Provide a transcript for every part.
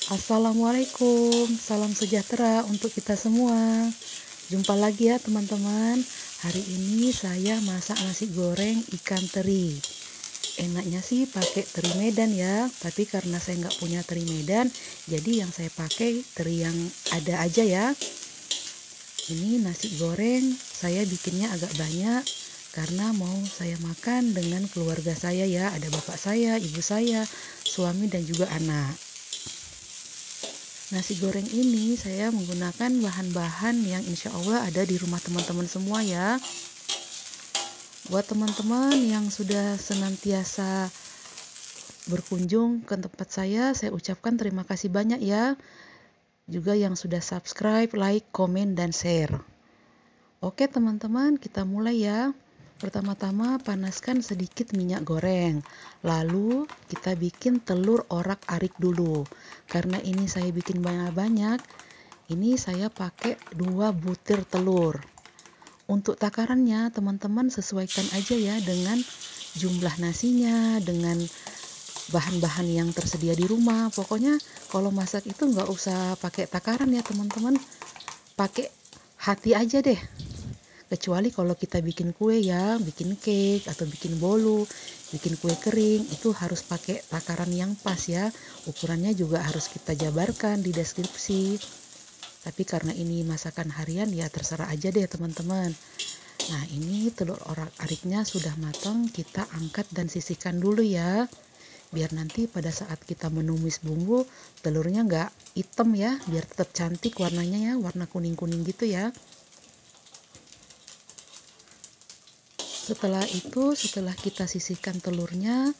Assalamualaikum, salam sejahtera untuk kita semua. Jumpa lagi ya teman-teman. Hari ini saya masak nasi goreng ikan teri. Enaknya sih pakai teri Medan ya, tapi karena saya nggak punya teri Medan, jadi yang saya pakai teri yang ada aja ya. Ini nasi goreng saya bikinnya agak banyak karena mau saya makan dengan keluarga saya ya. Ada bapak saya, ibu saya, suami dan juga anak. Nasi goreng ini saya menggunakan bahan-bahan yang insya Allah ada di rumah teman-teman semua ya. Buat teman-teman yang sudah senantiasa berkunjung ke tempat saya ucapkan terima kasih banyak ya. Juga yang sudah subscribe, like, komen, dan share. Oke teman-teman, kita mulai ya. Pertama-tama panaskan sedikit minyak goreng. Lalu kita bikin telur orak-arik dulu. Karena ini saya bikin banyak-banyak, ini saya pakai 2 butir telur. Untuk takarannya teman-teman sesuaikan aja ya dengan jumlah nasinya, dengan bahan-bahan yang tersedia di rumah. Pokoknya kalau masak itu nggak usah pakai takaran ya teman-teman. Pakai hati aja deh. Kecuali kalau kita bikin kue ya, bikin cake atau bikin bolu, bikin kue kering, itu harus pakai takaran yang pas ya. Ukurannya juga harus kita jabarkan di deskripsi. Tapi karena ini masakan harian ya terserah aja deh teman-teman. Nah ini telur orak-ariknya sudah matang, kita angkat dan sisihkan dulu ya. Biar nanti pada saat kita menumis bumbu, telurnya nggak hitam ya, biar tetap cantik warnanya ya, warna kuning-kuning gitu ya. Setelah itu, setelah kita sisihkan telurnya,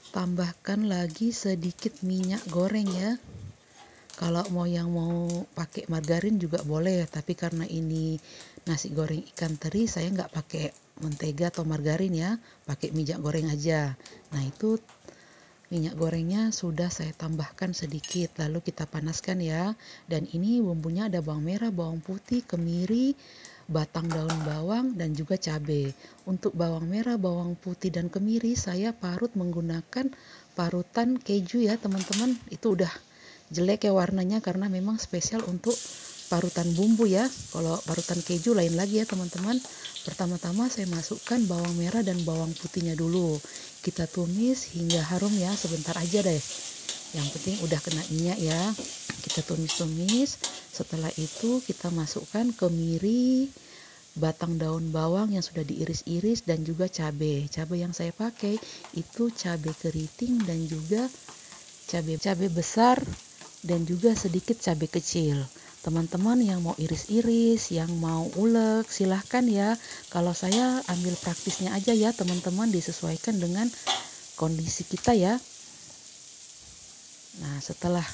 tambahkan lagi sedikit minyak goreng ya. Kalau mau pakai margarin juga boleh, tapi karena ini nasi goreng ikan teri, saya nggak pakai mentega atau margarin ya, pakai minyak goreng aja. Nah itu minyak gorengnya sudah saya tambahkan sedikit, lalu kita panaskan ya. Dan ini bumbunya ada bawang merah, bawang putih, kemiri, batang daun bawang, dan juga cabai. Untuk bawang merah, bawang putih, dan kemiri saya parut menggunakan parutan keju ya teman-teman. Itu udah jelek ya warnanya karena memang spesial untuk parutan bumbu ya. Kalau parutan keju lain lagi ya teman-teman. Pertama-tama saya masukkan bawang merah dan bawang putihnya dulu. Kita tumis hingga harum ya, sebentar aja deh. Yang penting udah kena minyak ya. Kita tumis-tumis. Setelah itu kita masukkan kemiri, batang daun bawang yang sudah diiris-iris, dan juga cabai. Cabai yang saya pakai itu cabai keriting dan juga cabai besar dan juga sedikit cabai kecil. Teman-teman yang mau iris-iris, yang mau ulek, silahkan ya. Kalau saya ambil praktisnya aja ya teman-teman, disesuaikan dengan kondisi kita ya. Nah setelah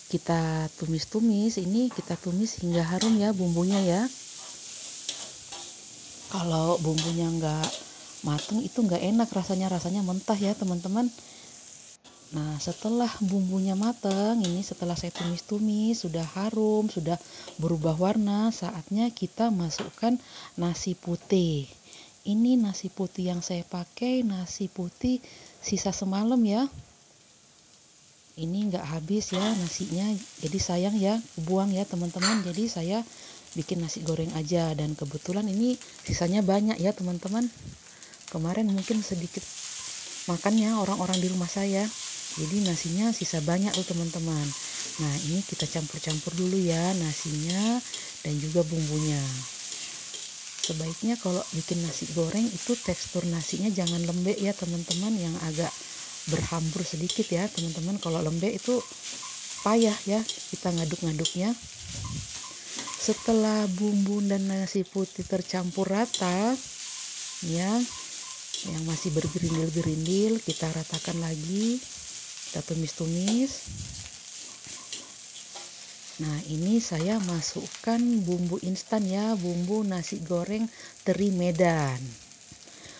kita tumis-tumis, ini kita tumis hingga harum ya bumbunya ya. Kalau bumbunya nggak mateng itu nggak enak rasanya mentah ya teman-teman. Nah setelah bumbunya matang, ini setelah saya tumis-tumis sudah harum, sudah berubah warna, saatnya kita masukkan nasi putih. Ini nasi putih yang saya pakai, nasi putih sisa semalam ya. Ini nggak habis ya nasinya, jadi sayang ya, buang ya teman-teman. Jadi saya bikin nasi goreng aja, dan kebetulan ini sisanya banyak ya teman-teman. Kemarin mungkin sedikit makannya orang-orang di rumah saya, jadi nasinya sisa banyak tuh teman-teman. Nah ini kita campur-campur dulu ya nasinya dan juga bumbunya. Sebaiknya kalau bikin nasi goreng itu tekstur nasinya jangan lembek ya teman-teman, yang agak berhambur sedikit ya teman-teman. Kalau lembek itu payah ya kita ngaduk-ngaduknya. Setelah bumbu dan nasi putih tercampur rata ya, yang masih bergerindil-gerindil, kita ratakan lagi, kita tumis-tumis. Nah ini saya masukkan bumbu instan ya, bumbu nasi goreng teri Medan.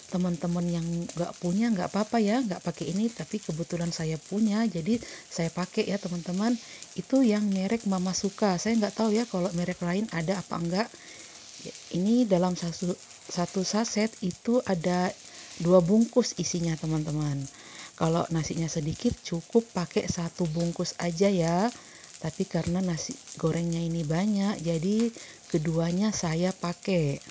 Teman-teman yang nggak punya nggak apa-apa ya, nggak pakai ini, tapi kebetulan saya punya jadi saya pakai ya teman-teman. Itu yang merek Mama Suka, saya nggak tahu ya kalau merek lain ada apa enggak. Ini dalam satu saset itu ada 2 bungkus isinya teman-teman. Kalau nasinya sedikit cukup pakai 1 bungkus aja ya. Tapi karena nasi gorengnya ini banyak, jadi keduanya saya pakai.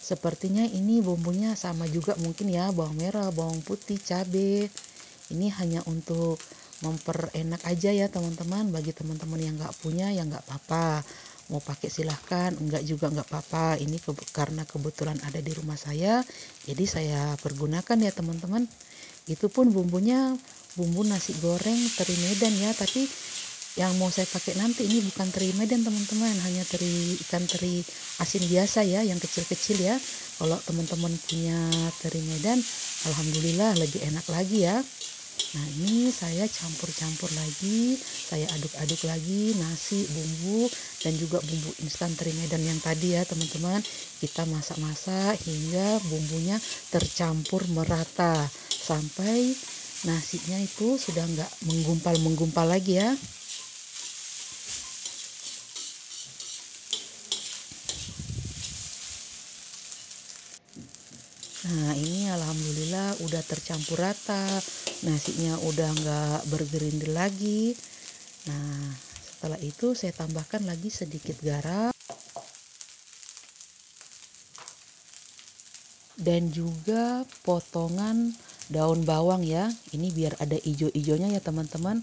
Sepertinya ini bumbunya sama juga mungkin ya, bawang merah, bawang putih, cabai. Ini hanya untuk memperenak aja ya teman-teman. Bagi teman-teman yang nggak punya ya nggak apa-apa. Mau pakai silahkan, enggak juga nggak apa-apa. Ini karena kebetulan ada di rumah saya, jadi saya pergunakan ya teman-teman. Itu pun bumbunya bumbu nasi goreng teri Medan ya, tapi yang mau saya pakai nanti ini bukan teri Medan teman-teman, hanya ikan teri asin biasa ya, yang kecil-kecil ya. Kalau teman-teman punya teri Medan, alhamdulillah lebih enak lagi ya. Nah ini saya campur-campur lagi, saya aduk-aduk lagi nasi, bumbu, dan juga bumbu instan teri Medan yang tadi ya teman-teman. Kita masak-masak hingga bumbunya tercampur merata, sampai nasinya itu sudah nggak menggumpal-menggumpal lagi ya. Nah ini alhamdulillah udah tercampur rata, nasinya udah nggak bergerindil lagi. Nah setelah itu saya tambahkan lagi sedikit garam dan juga potongan daun bawang ya. Ini biar ada ijo-ijonya ya teman-teman.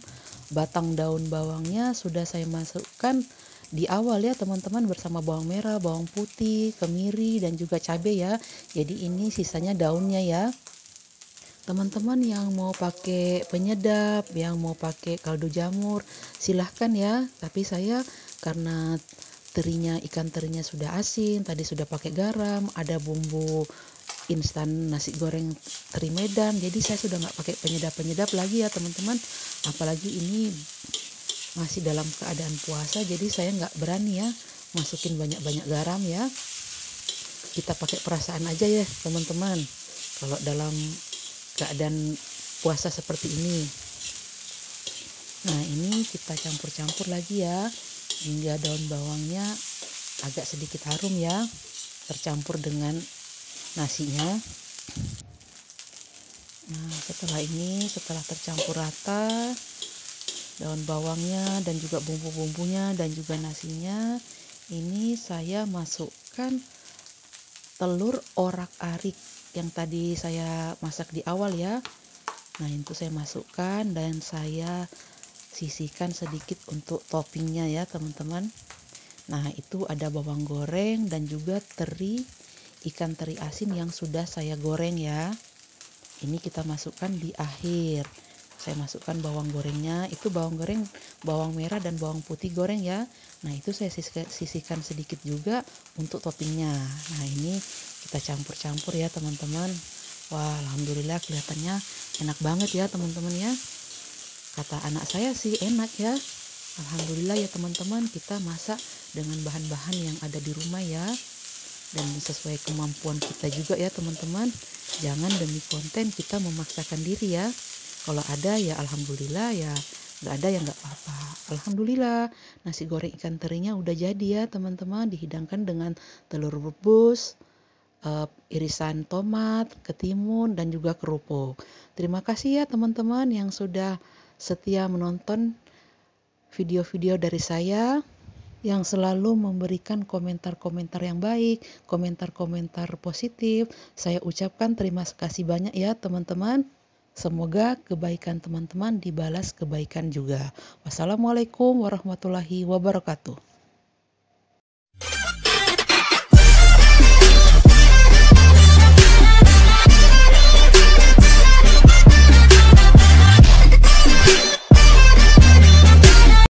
Batang daun bawangnya sudah saya masukkan di awal ya teman-teman, bersama bawang merah, bawang putih, kemiri, dan juga cabai ya. Jadi ini sisanya daunnya ya. Teman-teman yang mau pakai penyedap, yang mau pakai kaldu jamur, silahkan ya. Tapi saya karena ikan terinya sudah asin, tadi sudah pakai garam, ada bumbu instan nasi goreng teri Medan, jadi saya sudah nggak pakai penyedap-penyedap lagi ya teman-teman. Apalagi ini masih dalam keadaan puasa, jadi saya nggak berani ya masukin banyak-banyak garam ya. Kita pakai perasaan aja ya teman-teman kalau dalam keadaan puasa seperti ini. Nah ini kita campur-campur lagi ya hingga daun bawangnya agak sedikit harum ya, tercampur dengan nasinya. Nah setelah tercampur rata daun bawangnya dan juga bumbu-bumbunya dan juga nasinya, ini saya masukkan telur orak-arik yang tadi saya masak di awal ya. Nah itu saya masukkan dan saya sisihkan sedikit untuk toppingnya ya teman-teman. Nah itu ada bawang goreng dan juga ikan teri asin yang sudah saya goreng ya. Ini kita masukkan di akhir. Saya masukkan bawang gorengnya, itu bawang merah dan bawang putih goreng ya. Nah itu saya sisihkan sedikit juga untuk toppingnya. Nah ini kita campur-campur ya teman-teman. Wah alhamdulillah kelihatannya enak banget ya teman-teman ya. Kata anak saya sih enak ya. Alhamdulillah ya teman-teman, kita masak dengan bahan-bahan yang ada di rumah ya, dan sesuai kemampuan kita juga ya teman-teman. Jangan demi konten kita memaksakan diri ya. Kalau ada ya alhamdulillah, ya nggak ada ya nggak apa-apa. Alhamdulillah nasi goreng ikan terinya udah jadi ya teman-teman, dihidangkan dengan telur rebus, irisan tomat, ketimun, dan juga kerupuk. Terima kasih ya teman-teman yang sudah setia menonton video-video dari saya, yang selalu memberikan komentar-komentar yang baik, komentar-komentar positif. Saya ucapkan terima kasih banyak ya teman-teman. Semoga kebaikan teman-teman dibalas kebaikan juga. Wassalamualaikum warahmatullahi wabarakatuh.